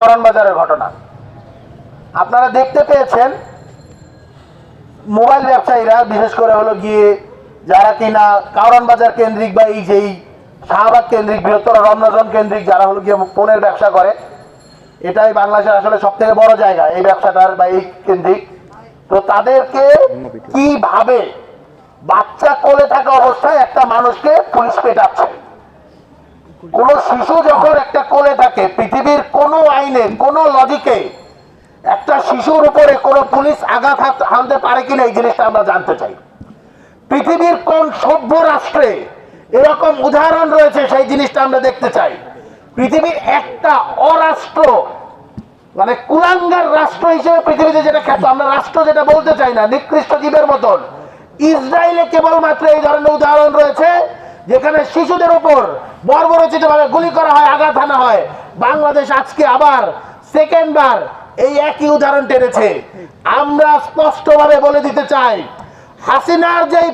কারণ বাজারের ঘটনা আপনারা দেখতে পেয়েছেন। মোবাইল ব্যবসায়ীরা বিশেষ করে হলো গিয়ে যারা কিনা কারণ বাজার কেন্দ্রিক বা এই যেই শাহবাগ কেন্দ্রিক বৃহত্তর রমনাজন কেন্দ্রিক যারা হলো গিয়ে ফোনের ব্যবসা করে, এটাই বাংলাদেশের আসলে সব থেকে বড় জায়গা এই ব্যবসাটার বা এই কেন্দ্রিক। তো তাদেরকে কিভাবে বাচ্চা কোলে থাকা অবস্থায় একটা মানুষকে পুলিশ পেটাচ্ছে। কোন শিশু যখন একটা কোলে থাকে, পৃথিবীর কোন আইনে কোন লজিকে একটা শিশুর উপরে কোন পুলিশ আঘাত হানতে পারে কিনা এই জিনিসটা আমরা জানতে চাই। পৃথিবীর কোন সভ্য রাষ্ট্রে এরকম উদাহরণ রয়েছে সেই জিনিসটা আমরা দেখতে চাই। পৃথিবীর একটা অরাষ্ট্র মানে কুলাঙ্গার রাষ্ট্র হিসেবে পৃথিবীতে যেটা খ্যাত, আমরা রাষ্ট্র যেটা বলতে চাই না, নিকৃষ্ট জীবের মতন ইসরায়েলে কেবলমাত্র এই ধরনের উদাহরণ রয়েছে যেখানে শিশুদের উপর বর্বরচিতভাবে গুলি করা হয়, আঘাত হানা হয়। বাংলাদেশ আজকে আবার সেকেন্ড বার এই একই উদাহরণ টেনেছে। আমরা স্পষ্টভাবে বলে দিতে চাই, হাসিনার যেই